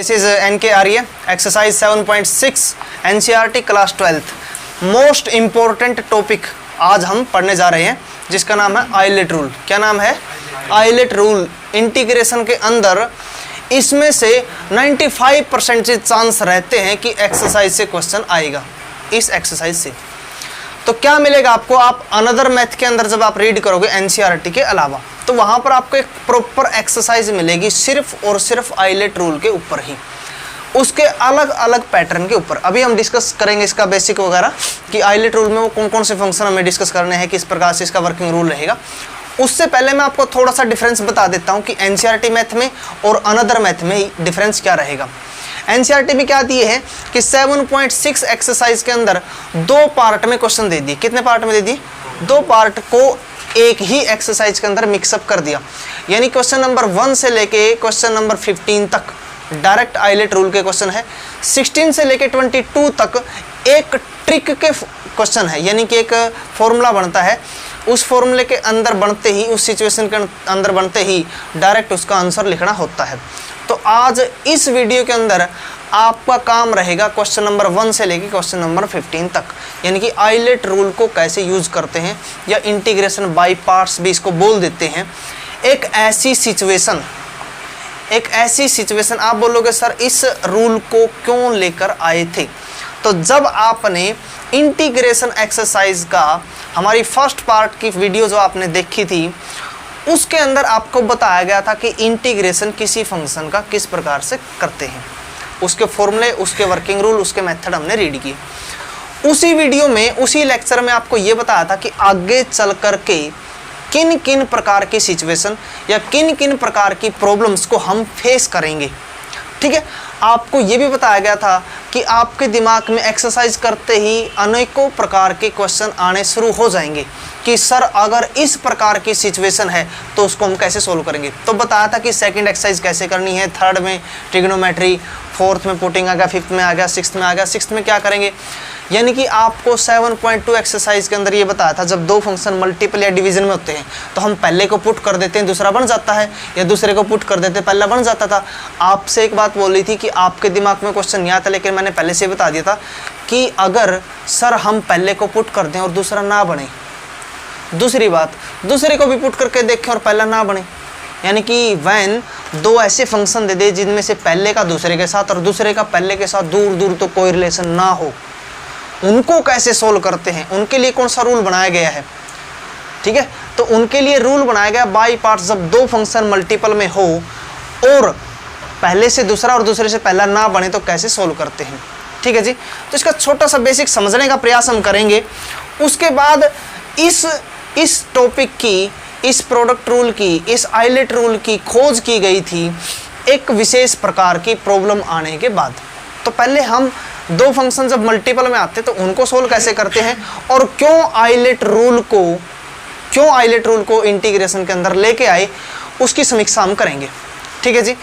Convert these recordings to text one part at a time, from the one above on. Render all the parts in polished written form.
This is NKRA exercise 7.6 NCERT class 12th most important topic आज हम पढ़ने जा रहे हैं जिसका नाम है आइलेट रूल। क्या नाम है? Islet rule. इंटीग्रेशन के अंदर इसमें से 95% चांस रहते हैं कि एक्सरसाइज से क्वेश्चन आएगा। इस एक्सरसाइज से तो क्या मिलेगा आपको, आप अनदर मैथ के अंदर जब आप रीड करोगे एनसीईआरटी के अलावा तो वहां पर आपको एक प्रॉपर एक्सरसाइज मिलेगी सिर्फ और सिर्फ आइलेट रूल के ऊपर ही, उसके अलग अलग पैटर्न के ऊपर। अभी हम डिस्कस करेंगे इसका बेसिक वगैरह कि आइलेट रूल में वो कौन कौन से फंक्शन हमें डिस्कस करने हैं, किस प्रकार से इसका वर्किंग रूल रहेगा। उससे पहले मैं आपको थोड़ा सा डिफरेंस बता देता हूँ कि एनसीईआरटी मैथ में और अनदर मैथ में ही डिफरेंस क्या रहेगा। एनसीईआरटी में क्या दिए है कि 7.6 एक्सरसाइज के अंदर दो पार्ट में क्वेश्चन दे दिए। कितने पार्ट में दे दिए? दो पार्ट को एक ही एक्सरसाइज के अंदर मिक्सअप कर दिया। यानी क्वेश्चन नंबर 1 से लेके क्वेश्चन नंबर 15 तक डायरेक्ट आइलेट रूल के क्वेश्चन है। 16 से लेके 22 तक एक ट्रिक के क्वेश्चन है, यानी कि एक फॉर्मूला बनता है, उस फॉर्मूले के अंदर बनते ही, उस सिचुएशन के अंदर बनते ही डायरेक्ट उसका आंसर लिखना होता है। तो आज इस वीडियो के अंदर आपका काम रहेगा क्वेश्चन नंबर 1 से लेके क्वेश्चन नंबर 15 तक, यानी कि आइलेट रूल को कैसे यूज करते हैं या इंटीग्रेशन बाय पार्ट्स भी इसको बोल देते हैं। एक ऐसी सिचुएशन आप बोलोगे सर इस रूल को क्यों लेकर आए थे, तो जब आपने इंटीग्रेशन एक्सरसाइज का हमारी फर्स्ट पार्ट की वीडियो जो आपने देखी थी उसके अंदर आपको बताया गया था कि इंटीग्रेशन किसी फंक्शन का किस प्रकार से करते हैं, उसके फॉर्मूले, उसके वर्किंग रूल, उसके मेथड हमने रीड किए। उसी वीडियो में, उसी लेक्चर में आपको ये बताया था कि आगे चल कर के किन किन प्रकार की सिचुएशन या किन किन प्रकार की प्रॉब्लम्स को हम फेस करेंगे। ठीक है, आपको ये भी बताया गया था कि आपके दिमाग में एक्सरसाइज करते ही अनेकों प्रकार के क्वेश्चन आने शुरू हो जाएंगे कि सर अगर इस प्रकार की सिचुएशन है तो उसको हम कैसे सोल्व करेंगे। तो बताया था कि सेकंड एक्सरसाइज कैसे करनी है, थर्ड में ट्रिग्नोमेट्री, फोर्थ में पुटिंग आ गया, फिफ्थ में आ गया, सिक्स्थ में आ गया। सिक्स्थ में क्या करेंगे, यानी कि आपको 7.2 एक्सरसाइज के अंदर ये बताया था जब दो फंक्शन मल्टीपल या डिवीजन में होते हैं तो हम पहले को पुट कर देते हैं दूसरा बन जाता है, या दूसरे को पुट कर देते पहला बन जाता था। आपसे एक बात बोल रही थी कि आपके दिमाग में क्वेश्चन नहीं आता, लेकिन मैंने पहले से बता दिया था कि अगर सर हम पहले को पुट कर दें और दूसरा ना बने, दूसरी बात दूसरे को भी पुट करके देखें और पहला ना बने, यानी कि वैन दो ऐसे फंक्शन दे दे जिनमें से पहले का दूसरे के साथ और दूसरे का पहले के साथ दूर दूर तो कोई रिलेशन ना हो, उनको कैसे सोल्व करते हैं, उनके लिए कौन सा रूल बनाया गया है। ठीक है, तो उनके लिए रूल बनाया गया बाय पार्ट्स, जब दो फंक्शन मल्टीपल में हो और पहले से दूसरा और दूसरे से पहला ना बने तो कैसे सोल्व करते हैं। ठीक है जी, तो इसका छोटा सा बेसिक समझने का प्रयास हम करेंगे। उसके बाद इस टॉपिक की, इस प्रोडक्ट रूल की, इस आइलेट रूल की खोज की गई थी एक विशेष प्रकार की प्रॉब्लम आने के बाद। तो पहले हम दो फंक्शन जब मल्टीपल में आते तो उनको सोल्व कैसे करते हैं और क्यों आइलेट रूल को इंटीग्रेशन के अंदर लेके आए, उसकी समीक्षा हम करेंगे। ठीक है जी,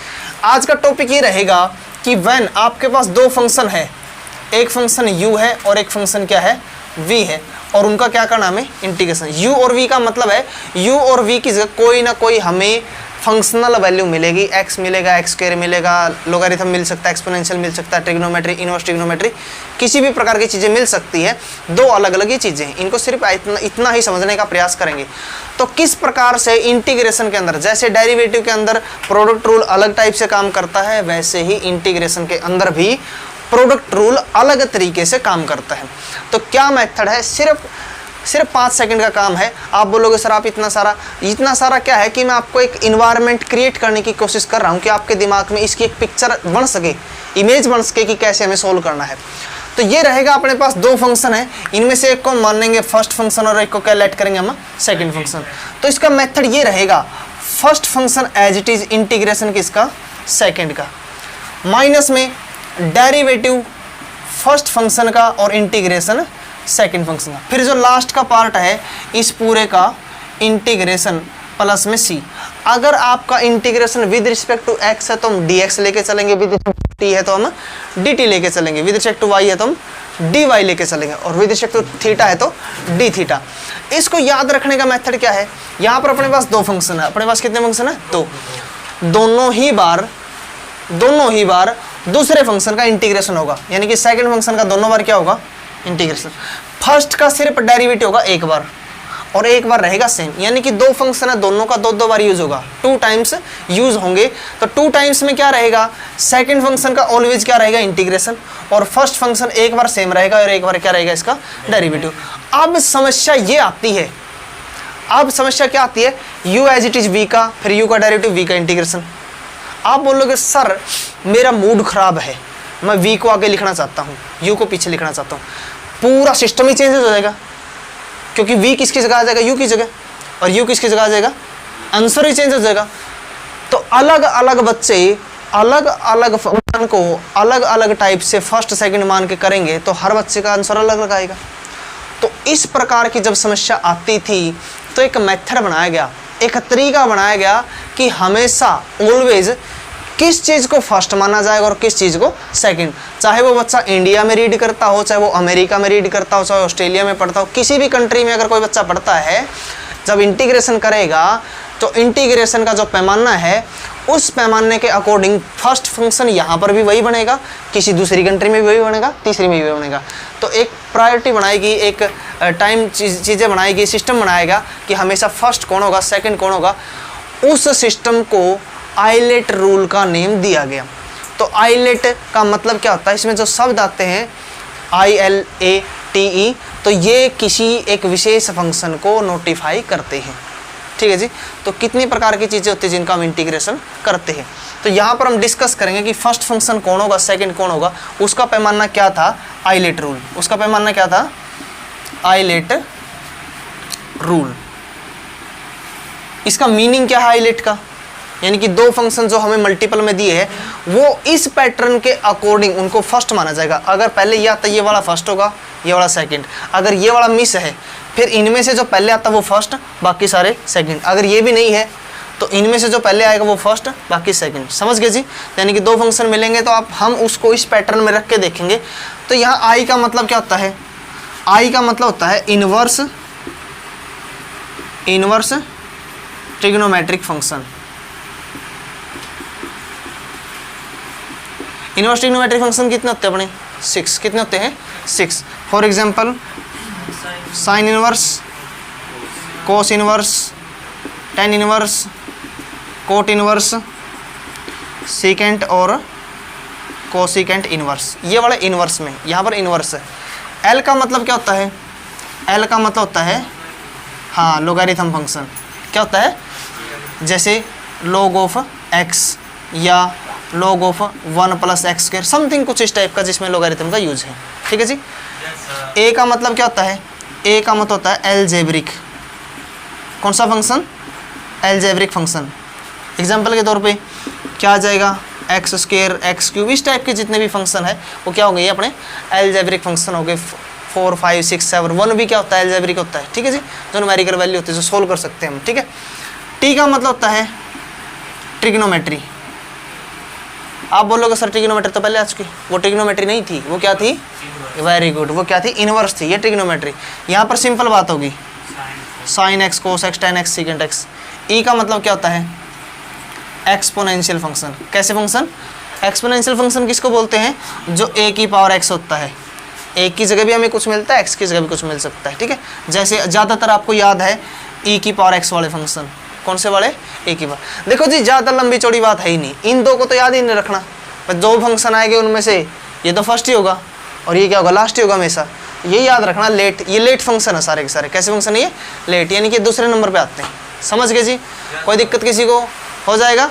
आज का टॉपिक ये रहेगा कि व्हेन आपके पास दो फंक्शन है, एक फंक्शन u है और एक फंक्शन क्या है, v है, और उनका क्या करना हमें इंटीग्रेशन। u और v का मतलब है u और v की जगह कोई ना कोई हमें फंक्शनल वैल्यू मिलेगी, x मिलेगा, x स्क्वायर मिलेगा, लोगारिथम मिल सकता है, एक्सपोनेंशियल मिल सकता है, ट्रिग्नोमेट्री, इनवर्स ट्रिग्नोमेट्री, किसी भी प्रकार की चीज़ें मिल सकती है। दो अलग अलग ही चीज़ें हैं, इनको सिर्फ इतना ही समझने का प्रयास करेंगे। तो किस प्रकार से इंटीग्रेशन के अंदर, जैसे डेरिवेटिव के अंदर प्रोडक्ट रूल अलग टाइप से काम करता है, वैसे ही इंटीग्रेशन के अंदर भी प्रोडक्ट रूल अलग तरीके से काम करता है। तो क्या मेथड है, सिर्फ 5 सेकंड का काम है। आप बोलोगे सर आप इतना सारा क्या है कि मैं आपको एक इन्वायरमेंट क्रिएट करने की कोशिश कर रहा हूँ कि आपके दिमाग में इसकी एक पिक्चर बन सके, इमेज बन सके कि कैसे हमें सोल्व करना है। तो ये रहेगा, अपने पास दो फंक्शन है, इनमें से एक को मानेंगे फर्स्ट फंक्शन और एक को क्या लेट करेंगे हम सेकेंड फंक्शन। तो इसका मेथड ये रहेगा, first function as it is integration किसका, सेकेंड का, माइनस में डेरिवेटिव फर्स्ट फंक्शन का और इंटीग्रेशन सेकंड फंक्शन का। फिर जो लास्ट का पार्ट है इस पूरे का इंटीग्रेशन प्लस में c। अगर आपका integration with respect to x है तो हम dx लेके चलेंगे, विद रिस्पेक्ट टू t है तो हम dt लेके चलेंगे, विद रिस्पेक्ट टू y है तो हम dy लेके चलेंगे, और विद रिस्पेक्ट टू थीटा है तो d थीटा। इसको याद रखने का मेथड क्या है, यहाँ पर अपने पास दो फंक्शन है, अपने पास कितने फंक्शन है, दो, दोनों ही बार दोनों ही बार दूसरे फंक्शन का इंटीग्रेशन होगा, यानी कि सेकंड फंक्शन का दोनों बार क्या होगा, इंटीग्रेशन। फर्स्ट का सिर्फ डेरिवेटिव होगा एक बार और एक बार रहेगा सेम, यानी कि दो फंक्शन है, दोनों का दो बार यूज होगा, 2 टाइम्स यूज होंगे। तो 2 टाइम्स में क्या रहेगा, सेकंड फंक्शन का ऑलवेज क्या रहेगा, इंटीग्रेशन, और फर्स्ट फंक्शन एक बार सेम रहेगा और एक बार क्या रहेगा, इसका डेरिवेटिव। अब समस्या ये आती है, अब समस्या क्या आती है, u as it is v का, फिर u का डेरिवेटिव v का इंटीग्रेशन। आप बोलोगे सर मेरा मूड खराब है, मैं v को आगे लिखना चाहता हूँ, u को पीछे लिखना चाहता हूँ, पूरा सिस्टम ही चेंज हो जाएगा, क्योंकि v किसकी जगह आ जाएगा, u की जगह, और u किसकी जगह आ जाएगा, आंसर ही चेंज हो जाएगा। तो अलग अलग बच्चे अलग अलग फंक्शन को अलग अलग टाइप से फर्स्ट सेकंड मान के करेंगे तो हर बच्चे का आंसर अलग अलग आएगा। तो इस प्रकार की जब समस्या आती थी तो एक मेथड बनाया गया, एक तरीका बनाया गया कि हमेशा ऑलवेज किस चीज़ को फर्स्ट माना जाएगा और किस चीज़ को सेकंड। चाहे वो बच्चा इंडिया में रीड करता हो, चाहे वो अमेरिका में रीड करता हो, चाहे ऑस्ट्रेलिया में पढ़ता हो, किसी भी कंट्री में अगर कोई बच्चा पढ़ता है, जब इंटीग्रेशन करेगा तो इंटीग्रेशन का जो पैमाना है उस पैमाने के अकॉर्डिंग फर्स्ट फंक्शन यहाँ पर भी वही बनेगा, किसी दूसरी कंट्री में भी वही बनेगा, तीसरी में भी वही बनेगा। तो एक प्रायोरिटी बनाएगी, एक टाइम चीज़ें बनाएगी, सिस्टम बनाएगा कि हमेशा फर्स्ट कौन होगा, सेकंड कौन होगा। उस सिस्टम को आइलेट रूल का नेम दिया गया। तो आइलेट का मतलब क्या होता है, इसमें जो शब्द आते हैं ILATE, तो ये किसी एक विशेष फंक्शन को नोटिफाई करते हैं। ठीक है जी। तो कितनी प्रकार की चीज़ें होती हैं जिनका हम इंटीग्रेशन करते हैं। तो यहाँ पर हम डिस्कस करेंगे कि फर्स्ट फंक्शन कौन होगा, सेकंड कौन होगा, उसका पैमाना क्या था, आइलेट रूल। उसका पैमाना क्या था, आइलेट रूल। इसका मीनिंग क्या है आइलेट का, यानी कि दो फंक्शन जो हमें मल्टीपल में दिए हैं वो इस पैटर्न के अकॉर्डिंग उनको फर्स्ट माना जाएगा। अगर पहले ये आता है ये वाला फर्स्ट होगा, ये वाला सेकंड। अगर ये वाला मिस है फिर इनमें से जो पहले आता है वो फर्स्ट, बाकी सारे सेकंड। अगर ये भी नहीं है तो इनमें से जो पहले आएगा वो फर्स्ट, बाकी सेकंड। समझ गए जी। यानी कि दो फंक्शन मिलेंगे तो आप हम उसको इस पैटर्न में रख के देखेंगे। तो यहाँ आई का मतलब क्या होता है, आई का मतलब होता है inverse trigonometric function. Inverse trigonometric function कितने होते हैं अपने, 6। कितने होते हैं, 6। For example sine inverse, cos inverse, tan inverse, cot inverse, secant और कोसिकेंट इनवर्स। ये वाले इनवर्स में यहाँ पर इनवर्स है। एल का मतलब क्या होता है, एल का मतलब होता है हाँ लोगारिथम फंक्शन। क्या होता है, जैसे log ऑफ x या log ऑफ 1 + x², समथिंग कुछ इस टाइप का जिसमें लोगारिथम का यूज है। ठीक है जी। ए का मतलब क्या होता है, ए का मतलब होता है एलजेब्रिक। कौन सा फंक्शन, एलजेब्रिक फंक्शन। एग्जाम्पल के तौर पे क्या आ जाएगा, x² x³, इस टाइप के जितने भी फंक्शन है वो क्या हो गए अपने एलजेब्रिक फंक्शन हो गए। 4 5 6 7 1 भी क्या होता है, एलजेब्रिक होता है। ठीक है जी, जो न्यूमेरिकल वैल्यू होती है जो सोल्व कर सकते हैं हम। ठीक है। टी का मतलब होता है ट्रिग्नोमेट्री। आप बोलोगे सर ट्रिग्नोमेट्री तो पहले आ चुकी, वो ट्रिग्नोमेट्री नहीं थी, वो क्या थी, वेरी गुड, वो क्या थी, इनवर्स थी। ये ट्रिग्नोमेट्री। यहाँ पर सिंपल बात होगी, साइन x, कोस x, ten x, secant x। ई का मतलब क्या होता है, एक्सपोनेंशियल फंक्शन। कैसे फंक्शन, एक्सपोनेंशियल फंक्शन किसको बोलते हैं, जो a की पावर x होता है। a की जगह भी हमें कुछ मिलता है, x की जगह भी कुछ मिल सकता है। ठीक है। जैसे ज़्यादातर आपको याद है e की पावर x वाले फंक्शन। कौन से वाले, a की पावर। देखो जी ज़्यादा लंबी चौड़ी बात है ही नहीं, इन दो को तो याद ही नहीं रखना। दो फंक्शन आएंगे उनमें से ये तो फर्स्ट ही होगा और ये क्या होगा, लास्ट ही होगा हमेशा। ये याद रखना, लेट, ये लेट फंक्शन है सारे के सारे। कैसे फंक्शन है ये, लेट, यानी कि दूसरे नंबर पे आते हैं। समझ गए जी। कोई दिक्कत किसी को हो जाएगा।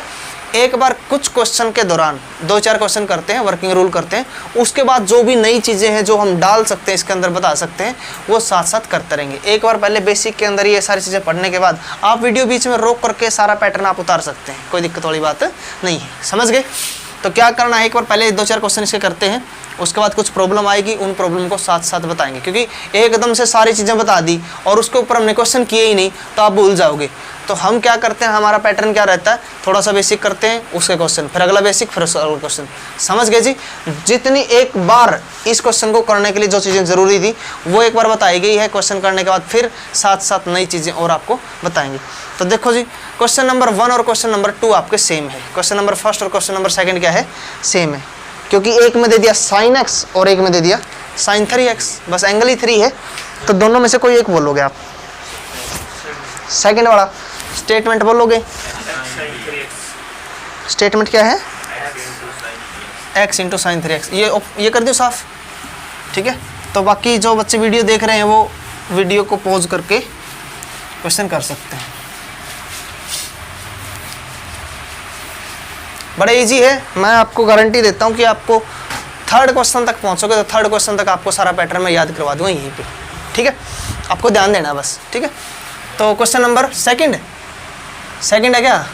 एक बार कुछ क्वेश्चन के दौरान 2-4 क्वेश्चन करते हैं, वर्किंग रूल करते हैं, उसके बाद जो भी नई चीज़ें हैं जो हम डाल सकते हैं इसके अंदर, बता सकते हैं, वो साथ साथ करते रहेंगे। एक बार पहले बेसिक के अंदर ये सारी चीज़ें पढ़ने के बाद आप वीडियो बीच में रोक करके सारा पैटर्न आप उतार सकते हैं, कोई दिक्कत वाली बात नहीं है। समझ गए। तो क्या करना है, एक बार पहले 2-4 क्वेश्चन इसके करते हैं, उसके बाद कुछ प्रॉब्लम आएगी, उन प्रॉब्लम को साथ साथ बताएंगे। क्योंकि एकदम से सारी चीज़ें बता दी और उसके ऊपर हमने क्वेश्चन किए ही नहीं तो आप भूल जाओगे। तो हम क्या करते हैं, हमारा पैटर्न क्या रहता है, थोड़ा सा बेसिक करते हैं, उसके क्वेश्चन, फिर अगला बेसिक, फिर अगला क्वेश्चन। समझ गए जी। जितनी एक बार इस क्वेश्चन को करने के लिए जो चीज़ें ज़रूरी थी वो एक बार बताई गई है, क्वेश्चन करने के बाद फिर साथ साथ नई चीज़ें और आपको बताएंगे। तो देखो जी, क्वेश्चन नंबर 1 और क्वेश्चन नंबर 2 आपके सेम है। क्वेश्चन नंबर 1 और क्वेश्चन नंबर 2 क्या क्या है, सेम है, क्योंकि एक में दे दिया साइन एक्स और एक में दे दिया साइन 3x, बस एंगल ही 3 है, तो दोनों में से कोई एक बोलोगे आप। सेकंड वाला स्टेटमेंट बोलोगे, स्टेटमेंट क्या है, x इंटू साइन 3x, ये कर दो साफ, ठीक है। तो बाकी जो बच्चे वीडियो देख रहे हैं वो वीडियो को पॉज करके क्वेश्चन कर सकते हैं, बड़ा इजी है। मैं आपको गारंटी देता हूँ कि आपको थर्ड क्वेश्चन तक पहुँचोगे तो थर्ड क्वेश्चन तक आपको सारा पैटर्न मैं याद करवा दूँगा यहीं पे, ठीक है। आपको ध्यान देना बस, ठीक है। तो क्वेश्चन नंबर सेकंड है क्या,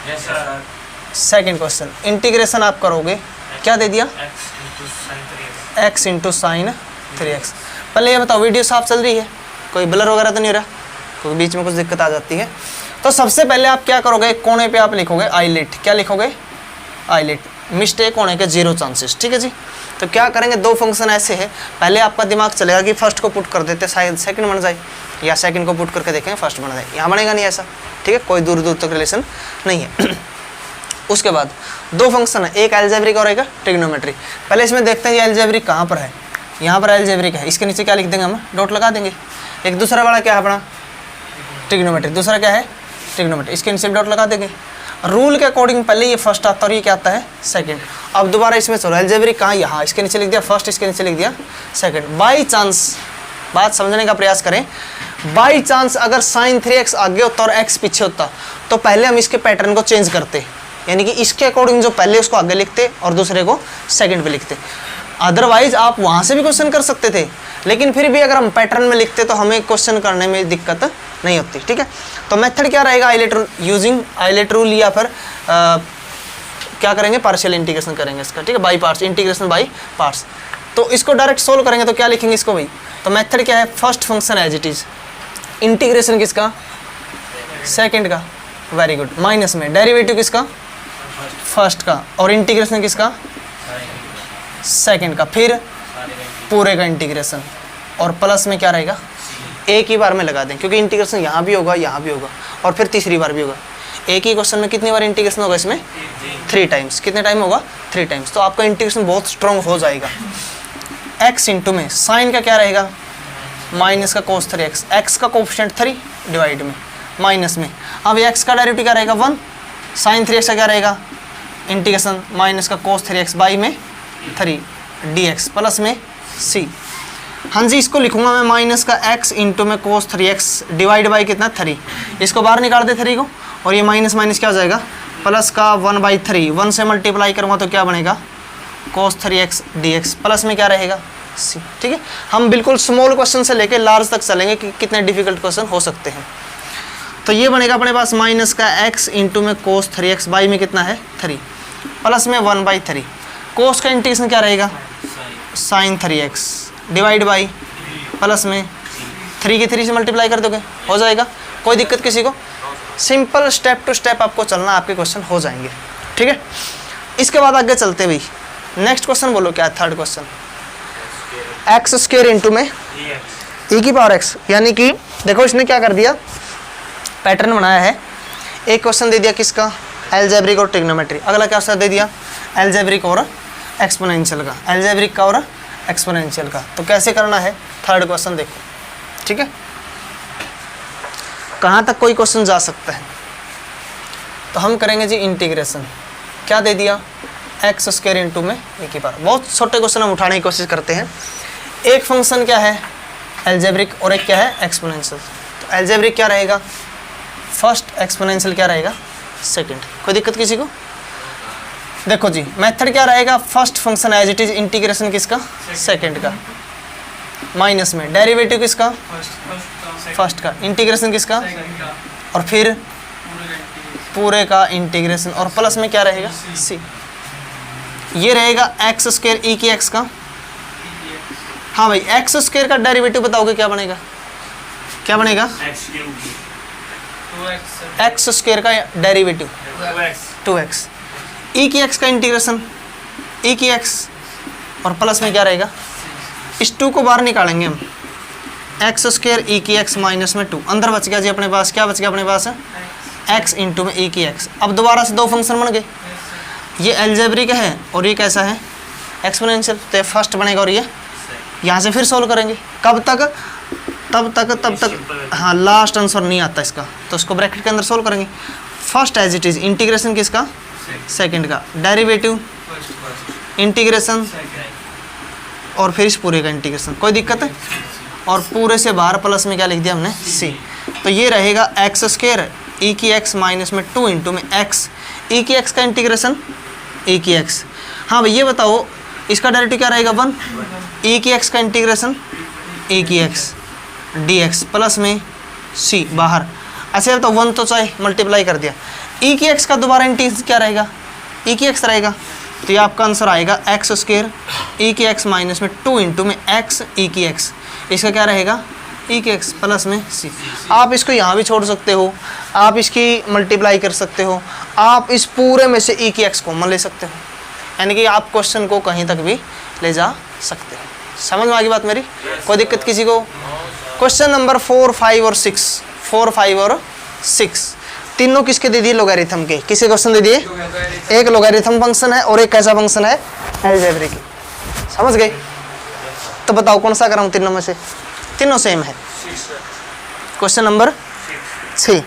सेकंड क्वेश्चन, इंटीग्रेशन आप करोगे, क्या दे दिया, x इंटू साइन 3x। पहले ये बताओ वीडियो साफ चल रही है, कोई ब्लर वगैरह तो नहीं रहा, क्योंकि बीच में कुछ दिक्कत आ जाती है। तो सबसे पहले आप क्या करोगे, कोने पे आप लिखोगे आईलेट, क्या लिखोगे, आईलेट, मिस्टेक होने के 0 चांसेस, ठीक है जी। तो क्या करेंगे, दो फंक्शन ऐसे है, पहले आपका दिमाग चलेगा कि फर्स्ट को पुट कर देते शायद सेकंड बन जाए, या सेकंड को पुट करके देखेंगे फर्स्ट बन जाए, यहाँ बनेगा नहीं ऐसा, ठीक है, कोई दूर दूर तक रिलेशन नहीं है। उसके बाद दो फंक्शन है, एक एल्जेब्रिक और एक ट्रिग्नोमेट्री। पहले इसमें देखते हैं ये एल्जेब्रिक कहाँ पर है, यहाँ पर एल्जेब्रिक है, इसके नीचे क्या लिख देंगे हम, डॉट लगा देंगे। एक दूसरा वाला क्या है अपना, ट्रिग्नोमेट्री, दूसरा क्या है, ट्रिग्नोमेट्री, इसके नीचे डॉट लगा देंगे। रूल के अकॉर्डिंग पहले ये फर्स्ट आता है और ये क्या आता है, सेकंड। अब दोबारा इसमें चलो, एल्जेब्रिक कहाँ, यहाँ, इसके नीचे लिख दिया फर्स्ट, इसके नीचे लिख दिया सेकंड। बाई चांस, बात समझने का प्रयास करें, बाई चांस अगर साइन 3x आगे होता और x पीछे होता तो पहले हम इसके पैटर्न को चेंज करते, यानी कि इसके अकॉर्डिंग जो पहले उसको आगे लिखते और दूसरे को सेकंड पे लिखते। अदरवाइज आप वहाँ से भी क्वेश्चन कर सकते थे, लेकिन फिर भी अगर हम पैटर्न में लिखते तो हमें क्वेश्चन करने में दिक्कत नहीं होती, ठीक है। तो मेथड क्या रहेगा, ILATE rule, using ILATE rule, या फिर क्या करेंगे, पार्शियल इंटीग्रेशन करेंगे इसका, ठीक है, by parts, integration by parts. तो इसको डायरेक्ट सोल्व करेंगे तो क्या लिखेंगे इसको भाई, तो मेथड क्या है, first function as it is, integration किसका, सेकंड का, वेरी गुड, माइनस में डेरिवेटिव किसका, फर्स्ट का, और इंटीग्रेशन किसका, सेकंड का, फिर पूरे का इंटीग्रेशन, और प्लस में क्या रहेगा, एक ही बार में लगा दें, क्योंकि इंटीग्रेशन यहाँ भी होगा, यहाँ भी होगा, और फिर तीसरी बार भी होगा। एक ही क्वेश्चन में कितनी बार इंटीग्रेशन होगा, इसमें 3 टाइम्स, कितने टाइम होगा, 3 टाइम्स। तो आपका इंटीग्रेशन बहुत स्ट्रॉन्ग हो जाएगा। x इंटू में साइन का क्या रहेगा, माइनस का कोस 3x, x का कोफिशिएंट 3 डिवाइड में माइनस में, अब x का डेरिवेटिव क्या रहेगा 1, साइन 3x का क्या रहेगा, इंटीग्रेशन माइनस का कोस 3x बाई में 3 dx प्लस में c। हाँ जी, इसको लिखूंगा मैं माइनस का x इंटू में कोस 3x डिवाइड बाई कितना 3, इसको बाहर निकाल दे 3 को, और ये माइनस माइनस क्या हो जाएगा, प्लस का 1/3, 1 से मल्टीप्लाई करूँगा तो क्या बनेगा, कोस 3x dx प्लस में क्या रहेगा c, ठीक है। हम बिल्कुल स्मॉल क्वेश्चन से लेके लार्ज तक चलेंगे कि कितने डिफिकल्ट क्वेश्चन हो सकते हैं। तो ये बनेगा अपने पास माइनस का x इंटू में कोस 3x बाई में कितना है 3, प्लस में 1/3, कोस का इंटीग्रेशन क्या रहेगा, sign 3x divide by plus में 3 की 3 से मल्टीप्लाई कर दोगे, हो जाएगा, कोई दिक्कत किसी को, सिंपल स्टेप टू स्टेप आपको चलना, आपके क्वेश्चन हो जाएंगे, ठीक है। इसके बाद आगे चलते भाई, नेक्स्ट क्वेश्चन बोलो क्या है, third question, x square into में e की पावर x, यानी कि देखो इसने क्या कर दिया, पैटर्न बनाया है, एक क्वेश्चन दे दिया किसका, एल्जेब्रिक और ट्रिग्नोमेट्री, अगला क्या दे दिया, एल्जेब्रिक और एक्सपोनेंशियल का, एल्जेब्रिक का और एक्सपोनेंशियल का। तो कैसे करना है, थर्ड क्वेश्चन देखो, ठीक है, कहाँ तक कोई क्वेश्चन जा सकता है। तो हम करेंगे जी इंटीग्रेशन, क्या दे दिया, एक्स स्क्वायर इंटू में e की पावर, बहुत छोटे क्वेश्चन हम उठाने की कोशिश करते हैं। एक फंक्शन क्या है एल्जेब्रिक और एक क्या है एक्सपोनेंशियल। तो एल्जेब्रिक क्या रहेगा फर्स्ट, एक्सपोनेंशियल क्या रहेगा सेकंड, कोई दिक्कत किसी को। देखो जी मेथड क्या रहेगा, first function as it is, integration किसका, सेकंड का, माइनस में डेरिवेटिव किसका, फर्स्ट का, इंटीग्रेशन किसका, और फिर पूरे का इंटीग्रेशन, और प्लस में क्या रहेगा c। ये रहेगा एक्स स्क्वायर ई की एक्स का, हाँ भाई एक्स स्क्वायर का डेरिवेटिव बताओगे क्या बनेगा, क्या बनेगा, एक्स स्क्वायर का डेरिवेटिव 2x, ई की एक्स का इंटीग्रेशन ई की एक्स, और प्लस में क्या रहेगा, इस 2 को बाहर निकालेंगे हम, एक्स स्क्वायर ई की एक्स माइनस में 2, अंदर बच गया जी अपने पास, क्या बच गया अपने पास, एक्स इंटू में ई की एक्स। अब दोबारा से दो फंक्शन बन गए, ये अलजेब्रिक है और ये कैसा है एक्सपोनेंशियल, तो ये फर्स्ट बनेगा और ये यहाँ से फिर सोल्व करेंगे कब तक, तब तक हाँ लास्ट आंसर नहीं आता इसका, तो इसको ब्रैकेट के अंदर सोल्व करेंगे। First as it is integration किसका, सेकंड का, डेरिवेटिव इंटीग्रेशन और फिर इस पूरे का इंटीग्रेशन, कोई दिक्कत है। और पूरे से बाहर प्लस में क्या लिख दिया हमने सी, तो ये रहेगा एक्स स्क्वायर ई की एक्स माइनस में 2 इंटू में एक्स, ई की एक्स का इंटीग्रेशन ई की एक्स। हाँ भाई ये बताओ इसका डायरेक्टिव क्या रहेगा 1, ई की एक्स का इंटीग्रेशन ई की एक्स डी एक्स प्लस में सी बाहर। अच्छा बताओ 1 तो चाहे मल्टीप्लाई कर दिया, ई की एक्स का दोबारा इंटीग्रेशन क्या रहेगा ई की एक्स रहेगा, तो ये आपका आंसर आएगा एक्स स्क्वायर ई की एक्स माइनस में 2 इंटू में एक्स ई की एक्स, इसका क्या रहेगा ई की एक्स प्लस में सी। आप इसको यहाँ भी छोड़ सकते हो, आप इसकी मल्टीप्लाई कर सकते हो, आप इस पूरे में से ई की एक्स कॉमन ले सकते हो, यानी कि आप क्वेश्चन को कहीं तक भी ले जा सकते हो। समझ में आ गई बात मेरी, कोई दिक्कत किसी को। क्वेश्चन नंबर 4, 5 और 6, 4, 5 और 6 तीनों किसके दे दिए लोगैरिथम के, किसे क्वेश्चन दे दिए, एक लोगैरिथम फंक्शन है और एक कैसा फंक्शन है अलजेब्रिक, समझ गए। तो बताओ कौन सा कराऊं तीनों में से, तीनों सेम है। क्वेश्चन नंबर 6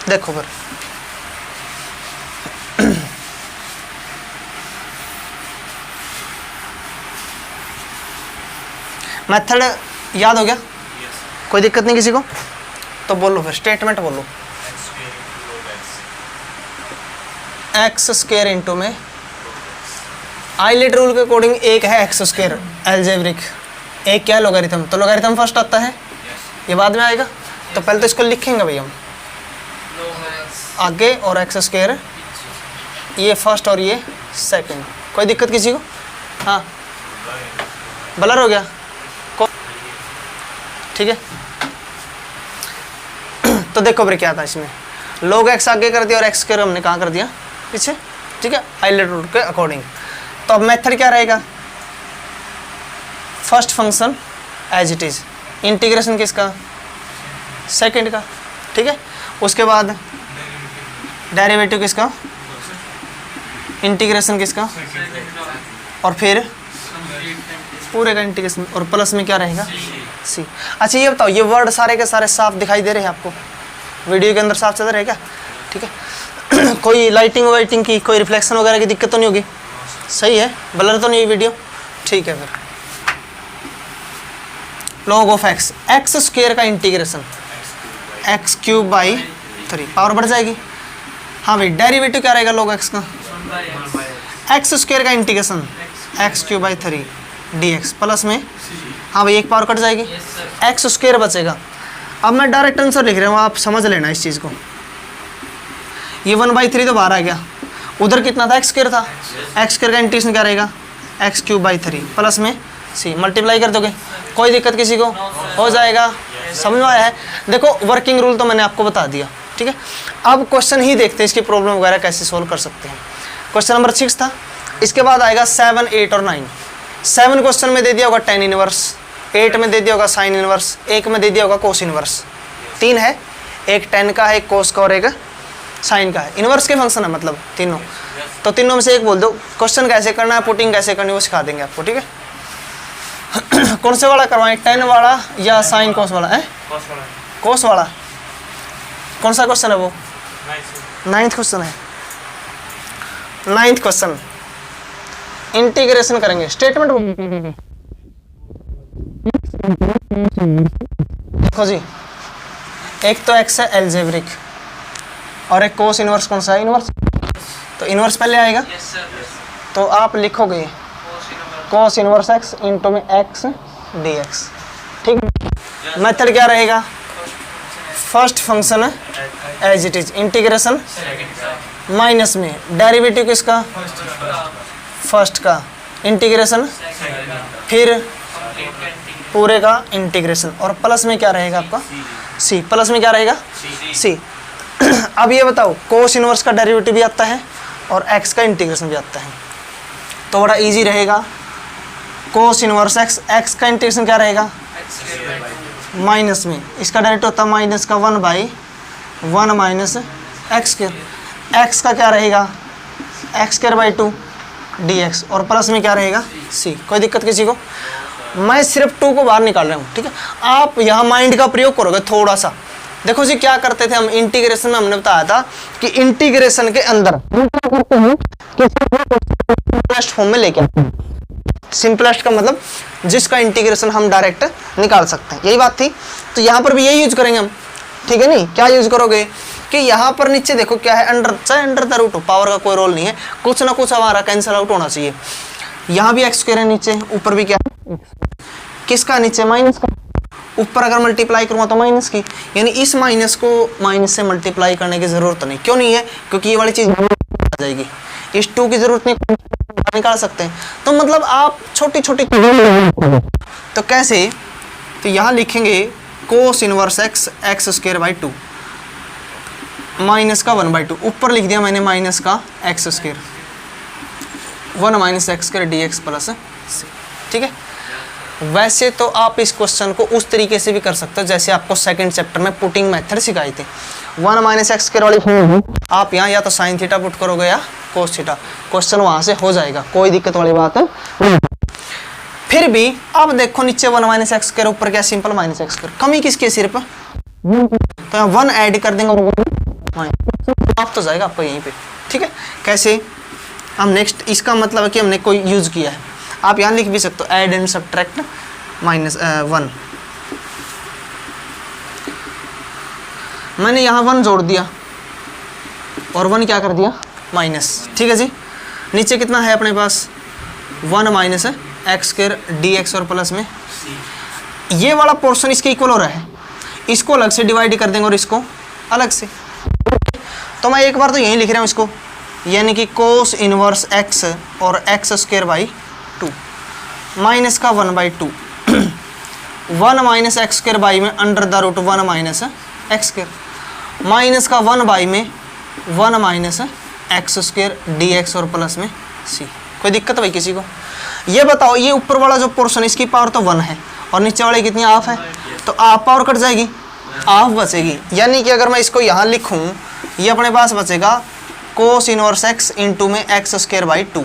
देखो फिर, मेथड याद हो गया, कोई दिक्कत नहीं किसी को, तो बोलो फिर स्टेटमेंट बोलो। एक्स स्क्वायर इंटू में आइलेट रूल के अकॉर्डिंग एक है एक्स स्क्वायर अलजेब्रिक, एक क्या है लोगैरिथम, तो लोगैरिथम फर्स्ट आता है, ये बाद में आएगा, तो पहले तो इसको लिखेंगे भाई हम आगे, और एक्स स्क्वायर ये फर्स्ट और ये सेकंड, कोई दिक्कत किसी को। हाँ ब्लर हो गया, ठीक है। तो देखो फिर क्या था इसमें, लोग एक्स आगे कर दिया और एक्स स्क्वायर हमने कहाँ कर दिया पीछे, ठीक है आइलेट रूल के अकॉर्डिंग। तो अब मेथड क्या रहेगा, first function as it is, integration किसका सेकंड का, ठीक है, उसके बाद डेरिवेटिव किसका इंटीग्रेशन किसका, और फिर पूरे का इंटीग्रेशन, और प्लस में क्या रहेगा सी। अच्छा ये बताओ ये वर्ड सारे के सारे साफ दिखाई दे रहे हैं आपको, वीडियो के अंदर साफ चल रहा है क्या, ठीक है। कोई लाइटिंग वाइटिंग की कोई रिफ्लेक्शन वगैरह की दिक्कत तो नहीं होगी, सही है, ब्लर तो नहीं हुई वीडियो, ठीक है। फिर log of x, x square का integration x cube by 3, power बढ़ जाएगी। हाँ भाई डेरिवेटिव क्या रहेगा log एक्स का, एक्स स्क्वायर का integration x cube by 3 d x plus में, हाँ भाई एक पावर कट जाएगी, एक्स स्क्वायर बचेगा। अब मैं डायरेक्ट आंसर लिख रहा हूँ, आप समझ लेना इस चीज़ को, ये 1/3 तो बाहर आ गया, उधर कितना था एक्स स्क्वायर था, एक्स स्क्वायर का इंटीग्रेशन क्या रहेगा एक्स क्यूब बाई 3 प्लस में सी, मल्टीप्लाई कर दोगे, कोई दिक्कत किसी को, हो जाएगा, समझ में आया है। देखो वर्किंग रूल तो मैंने आपको बता दिया, ठीक है। अब क्वेश्चन ही देखते हैं इसकी प्रॉब्लम वगैरह कैसे सोल्व कर सकते हैं। क्वेश्चन नंबर 6 था, इसके बाद आएगा 7, 8 और 9। 7 क्वेश्चन में दे दिया होगा tan इनवर्स, 8 में दे दिया होगा sin इनवर्स, 1 में दे दिया होगा cos इनवर्स, 3 है, एक tan का है, एक cos का और एक sin का है, इनवर्स के फंक्शन है मतलब तीनों, तो तीनों में से एक बोल दो। क्वेश्चन कैसे करना है, पुटिंग कैसे करनी है वो सिखा देंगे आपको, ठीक है। कौन से वाला करवाएं, tan वाला या sin cos वाला है, cos वाला, कौन सा क्वेश्चन है वो, 9th क्वेश्चन है, 9th क्वेश्चन इंटीग्रेशन करेंगे, स्टेटमेंट देखो जी, एक तो एक्स है अलजेब्रिक और एक कोस इनवर्स, कौन सा है इनवर्स, तो इनवर्स पहले आएगा, तो आप लिखोगे कोस इनवर्स एक्स इंटू में एक्स डी एक्स, ठीक। मेथड क्या रहेगा, फर्स्ट फंक्शन है as it is, integration minus में डेरिवेटिव किसका फर्स्ट का इंटीग्रेशन, फिर पूरे का इंटीग्रेशन, और प्लस में क्या रहेगा आपका सी, प्लस में क्या रहेगा सी। अब ये बताओ कोस इनवर्स का डेरिवेटिव भी आता है और एक्स का इंटीग्रेशन भी आता है, तो बड़ा इजी रहेगा। कोस इनवर्स एक्स, एक्स का इंटीग्रेशन क्या रहेगा माइनस में, इसका डेरिवेटिव होता है माइनस का 1/1 माइनस एक्स स्क्वायर, एक्स का क्या रहेगा एक्स स्क्वायर बाई 2 dx और प्लस में क्या रहेगा c। कोई दिक्कत किसी को? मैं सिर्फ 2 को बाहर निकाल रहा हूँ, ठीक है। आप यहाँ माइंड का प्रयोग करोगे थोड़ा सा। देखो जी क्या करते थे हम इंटीग्रेशन में, हमने बताया था कि इंटीग्रेशन के अंदर करते हैं कि सिंपलेस्ट फॉर्म में लेके आते हैं। सिंपलेस्ट का मतलब जिसका इंटीग्रेशन हम डायरेक्ट निकाल सकते हैं, यही बात थी। तो यहाँ पर भी यही यूज करेंगे हम, ठीक है। नहीं क्या यूज करोगे कि यहाँ पर नीचे देखो क्या है, अंडर, चाहे अंडर द रूट हो, पावर का कोई रोल नहीं है, कुछ ना कुछ हमारा कैंसिल आउट होना चाहिए। यहाँ भी एक्स स्क्वायर है नीचे, ऊपर भी क्या है, किसका नीचे, माइनस का। ऊपर अगर मल्टीप्लाई करूँगा तो माइनस की, यानी इस माइनस को माइनस से मल्टीप्लाई करने की जरूरत नहीं। क्यों नहीं है? क्योंकि ये वाली चीज आ जाएगी, इस 2 की जरूरत नहीं, निकाल सकते हैं। तो मतलब आप छोटी छोटी तो कैसे, तो यहाँ लिखेंगे कोस inverse x x square by 2 minus का 1/2, ऊपर लिख दिया मैंने माइनस का x square 1 minus x square D x plus, ठीक है। वैसे तो आप इस क्वेश्चन को उस तरीके से भी कर सकते हो जैसे आपको सेकंड चैप्टर में पुटिंग मेथड सिखाई थी। 1 माइनस एक्स स्क्वायर वाली फॉर्म आप यहाँ या तो साइन थीटा पुट करोगे या कोस थीटा, क्वेश्चन वहाँ से हो जाएगा, कोई दिक्कत वाली बात है। फिर भी अब देखो नीचे 1 माइनस एक्स स्क्वायर, ऊपर क्या सिंपल माइनस एक्स स्क्वायर, कमी किसके सिर्फ, तो यहाँ 1 ऐड कर देंगे और आप तो जाएगा आपको यहीं पे, ठीक है। कैसे, हम नेक्स्ट, इसका मतलब है कि हमने कोई यूज किया है, आप यहाँ लिख भी सकते हो ऐड एंड सब्ट्रैक्ट माइनस 1। मैंने यहाँ 1 जोड़ दिया और 1 क्या कर दिया, माइनस, ठीक है जी। नीचे कितना है अपने पास, 1 minus x square D x और प्लस में ये वाला पोर्शन इसके इक्वल हो रहा है, इसको अलग से डिवाइड कर देंगे और इसको अलग से। तो मैं एक बार तो यहीं लिख रहा हूँ इसको, यानी कि कोस इनवर्स एक्स और एक्स स्क्वायर बाई 2 माइनस का 1/2 1 माइनस एक्स स्क्वायर बाई में under the root 1 minus x square minus का 1 बाई में 1 minus x square D x और प्लस में सी। कोई दिक्कत भाई किसी को? ये बताओ, ये ऊपर वाला जो पोर्शन इसकी पावर तो 1 है और नीचे वाली कितनी, हाफ है, तो हाफ पावर कट जाएगी, हाफ बचेगी। यानी कि अगर मैं इसको यहाँ लिखूँ, ये अपने पास बचेगा कोस इनवर्स एक्स इंटू में एक्स स्क्वायर बाई 2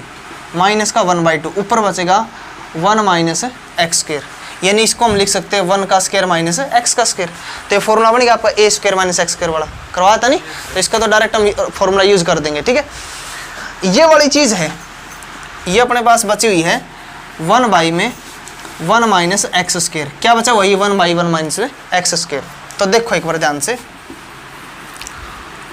माइनस का 1/2, ऊपर बचेगा 1 माइनस एक्स स्क्वायर, यानी इसको हम लिख सकते हैं 1 का स्क्वायर माइनस एक्स का स्क्वायर। तो ये फॉर्मूला बन गया आपका ए स्क्वायर माइनस एक्स स्क्वायर वाला, करवाया था नहीं, तो इसका तो डायरेक्ट हम फॉर्मूला यूज कर देंगे, ठीक है। ये वाली चीज़ है, ये अपने पास बची हुई है 1 बाई में 1 माइनस एक्स स्क्वायर, क्या बचा हुआ, ये 1 बाई 1 माइनस एक्स स्क्वायर। तो देखो एक बार ध्यान से,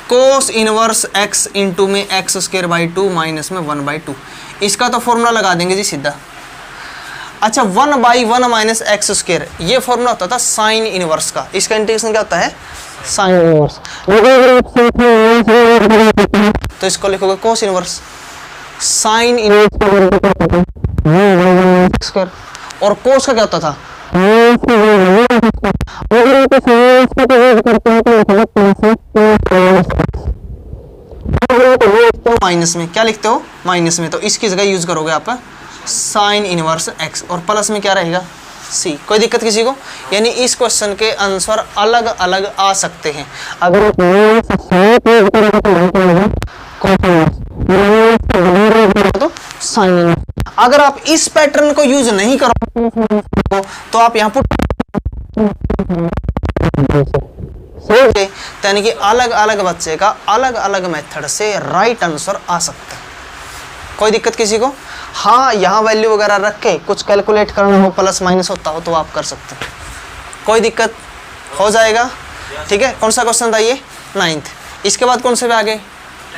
कोस इनवर्स एक्स इंटू में एक्स स्क्वायर बाई 2 माइनस में 1/2, इसका तो फॉर्मूला लगा देंगे जी सीधा। अच्छा 1 बाई 1 माइनस एक्स स्क्वायर, ये फॉर्मूला होता था साइन इनवर्स का, इसका इंटीग्रेशन क्या होता है, साइन इनवर्स। तो इसको लिखोगे cos inverse sine inverse square, और कोस का क्या होता था, माइनस में, क्या लिखते हो, माइनस में, तो इसकी जगह यूज करोगे आप साइन इनवर्स एक्स और प्लस में क्या रहेगा, सी। कोई दिक्कत किसी को? यानी इस क्वेश्चन के आंसर अलग अलग आ सकते हैं। अगर तो साइन, अगर आप इस पैटर्न को यूज नहीं करोगे तो आप यहाँ पुट, यानी कि अलग अलग बच्चे का अलग अलग मेथड से राइट आंसर आ सकता है। कोई दिक्कत किसी को? हाँ, यहाँ वैल्यू वगैरह रख के कुछ कैलकुलेट करना हो, प्लस माइनस होता हो तो आप कर सकते हैं, कोई दिक्कत हो जाएगा, ठीक है। कौन सा क्वेश्चन था ये, 9th। इसके बाद कौन से पे आगे,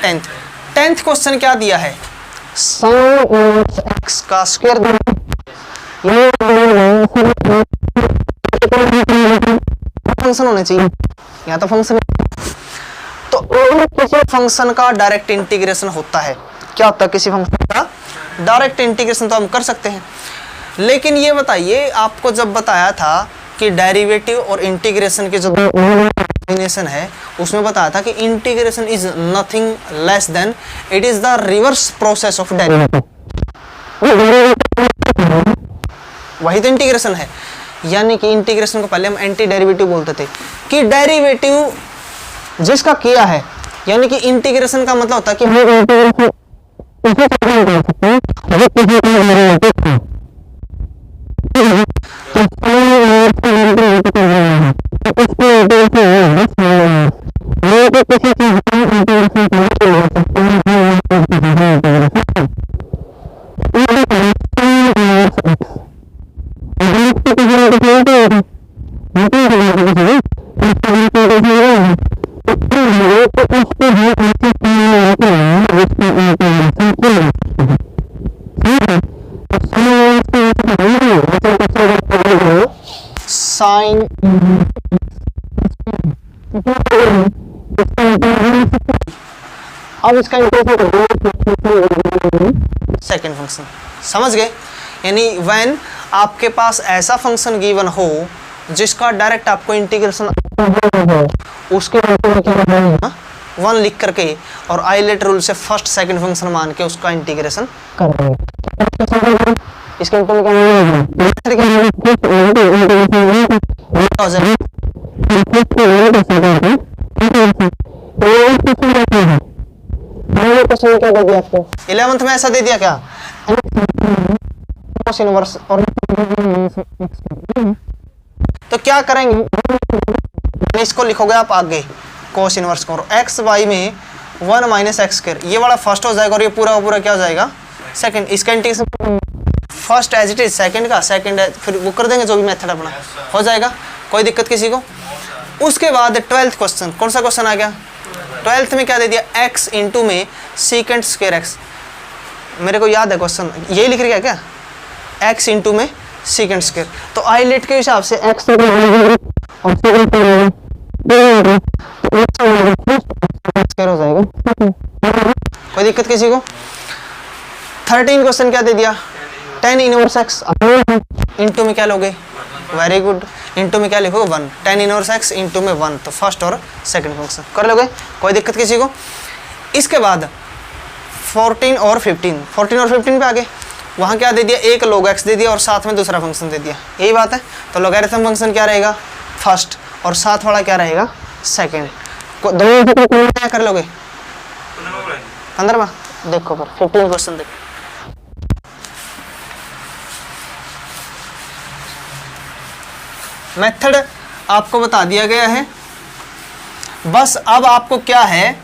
10th क्वेश्चन क्या दिया है, साइन एक्स का स्क्वायर फंक्शन होने चाहिए, यहाँ तो फंक्शन, तो किसी फंक्शन का डायरेक्ट इंटीग्रेशन होता है, क्या होता है, किसी फंक्शन का डायरेक्ट इंटीग्रेशन तो हम कर सकते हैं। लेकिन ये बताइए, आपको जब बताया था कि डेरिवेटिव और इंटीग्रेशन के जो कॉम्बिनेशन है, उसमें बताया था कि integration is nothing less than, it is the reverse process of derivative, वही तो इंटीग्रेशन है। यानी कि इंटीग्रेशन को पहले हम एंटी डेरिवेटिव बोलते थे, कि डेरिवेटिव जिसका किया है, यानी कि इंटीग्रेशन का मतलब होता है कि साइन अब इसका सेकेंड फंक्शन समझ गए। यानी व्हेन आपके पास ऐसा फंक्शन गिवन हो जिसका डायरेक्ट आपको इंटीग्रेशन उसके वन लिख करके और आइलेट रूल से फर्स्ट सेकंड फंक्शन मान के उसका इंटीग्रेशन कर देंगे। इसके ऊपर क्या दे दिया आपको 11th में ऐसा दे दिया क्या इनवर्स और तो क्या करेंगे इसको लिखोगे आप आगे कोस इनवर्स करो एक्स वाई में 1 माइनस एक्स स्क्वायर ये वाला फर्स्ट हो जाएगा और ये पूरा पूरा क्या हो जाएगा सेकंड। इसका integration first as it is second का सेकंड फिर वो कर देंगे जो भी मेथड अपना हो जाएगा, कोई दिक्कत किसी को। उसके बाद 12th क्वेश्चन कौन सा क्वेश्चन आ गया 12th में क्या दे दिया x इंटू में सीकेंट स्क्वायर एक्स। मेरे को याद है क्वेश्चन यही लिख रहा क्या x इंटू में सीकेंट स्क्वायर। तो आइलेट के हिसाब से x हो जाएगा, कोई दिक्कत किसी को। 13 क्वेश्चन क्या दे दिया tan इनवर्स x इंटू में क्या लोगे वेरी गुड इंटू में क्या लिखोगे 1 tan इनवर्स x इंटू में 1 तो फर्स्ट और सेकंड फंक्शन कर लोगे, कोई दिक्कत किसी को। इसके बाद 14 और 15 पे आगे वहाँ क्या दे दिया एक log x दे दिया और साथ में दूसरा फंक्शन दे दिया, यही बात है। तो लॉगरिथम फंक्शन क्या रहेगा फर्स्ट और साथ वाला क्या रहेगा सेकंड। दोनों क्या कर लोगे 15वां देखो पर 15 क्वेश्चन देखो। मेथड आपको बता दिया गया है, बस अब आपको क्या है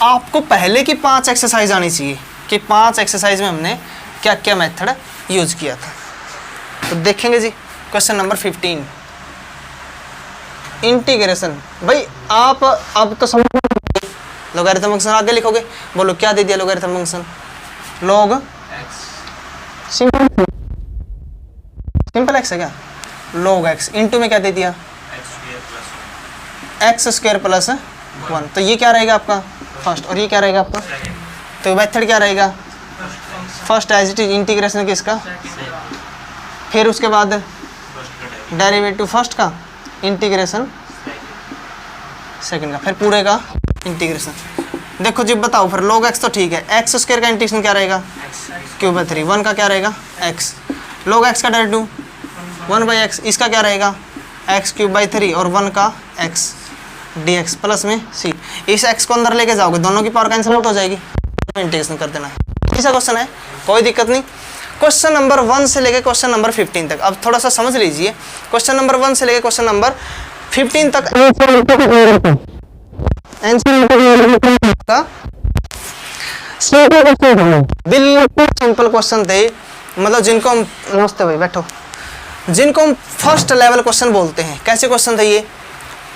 आपको पहले की 5 एक्सरसाइज आनी चाहिए कि 5 एक्सरसाइज में हमने क्या क्या मेथड यूज किया था। तो देखेंगे जी क्वेश्चन नंबर 15 इंटीग्रेशन। भाई आप अब तो समझ लॉगरिथम फंक्शन आगे लिखोगे, बोलो क्या दे दिया logarithm function log simple x है क्या log x इंटू में क्या दे दिया एक्स स्क्वायर प्लस 1 तो ये क्या रहेगा आपका फर्स्ट और ये क्या रहेगा आपका तो मेथड क्या रहेगा first as it is integration किसका फिर उसके बाद डेरिवेटिव फर्स्ट का इंटीग्रेशन सेकंड का फिर पूरे का इंटीग्रेशन। देखो जी बताओ फिर log x तो ठीक है एक्स स्क्वायर का इंटीग्रेशन क्या रहेगा क्यूब बाई 3 1 का क्या रहेगा x log x का डेरिवेटिव 1 बाई एक्स इसका क्या रहेगा एक्स क्यूब बाई 3 और 1 का x dx प्लस में c। इस x को अंदर लेके जाओगे दोनों की पावर कैंसिल आउट हो जाएगी, इंटीग्रेशन कर देना है। ऐसा क्वेश्चन है कोई दिक्कत नहीं। क्वेश्चन नंबर 1 से लेके क्वेश्चन नंबर 15 तक अब थोड़ा सा समझ लीजिए। क्वेश्चन नंबर 1 से लेके क्वेश्चन नंबर 15 तक बिल्कुल सिंपल क्वेश्चन थे, मतलब जिनको हम नमस्ते भाई बैठो जिनको हम फर्स्ट लेवल क्वेश्चन बोलते हैं। कैसे क्वेश्चन थे ये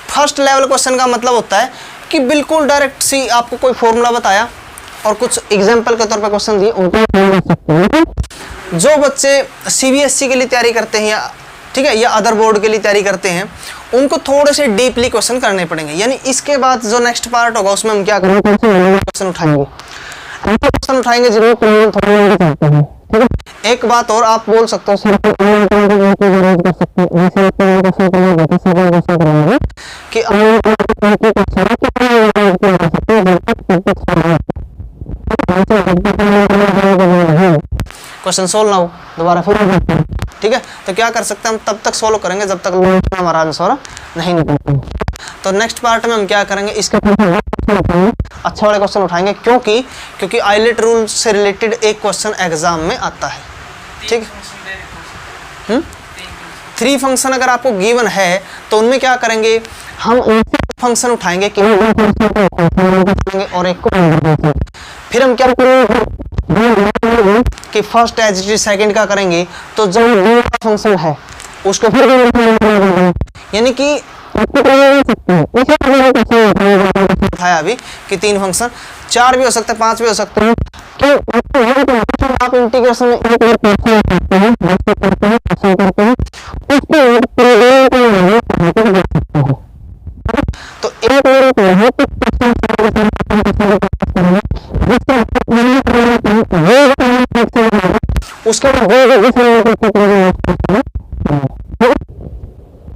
फर्स्ट लेवल क्वेश्चन का मतलब होता है कि बिल्कुल डायरेक्ट सी आपको कोई फॉर्मूला बताया और कुछ एग्जांपल के तौर पर क्वेश्चन दिए उनको जो बच्चे सीबीएसई के लिए तैयारी करते हैं या ठीक है या अदर बोर्ड के लिए तैयारी करते हैं उनको थोड़े से डीपली क्वेश्चन करने पड़ेंगे। यानी इसके बाद जो नेक्स्ट पार्ट होगा उसमें हम क्या करेंगे क्वेश्चन उठाएंगे क्वेश्चन उठाएंगे जरूर करते हैं। ठीक है एक बात और आप बोल सकते हो सर कि क्वेश्चन सोल्व ना हो दोबारा फिर ठीक है। तो क्या कर सकते हैं हम तब तक सोल्व करेंगे जब तक हमारा आंसर नहीं निकलता। तो नेक्स्ट पार्ट में हम क्या करेंगे इसका अच्छा वाले क्वेश्चन उठाएंगे, क्योंकि आइलेट रूल से रिलेटेड एक क्वेश्चन एग्जाम में आता है। ठीक है, 3 फंक्शन अगर आपको गिवन है तो उनमें क्या करेंगे, हम फंक्शन उठाएंगे कि और एक को फिर हम क्या करेंगे कि first as it is second का करेंगे, तो जब फंक्शन है उसको फिर यानी कि उठाया अभी कि 3 फंक्शन, 4 भी हो सकते हैं, 5 भी हो सकते हैं, आप इंटीग्रेशन में तो उसके बाद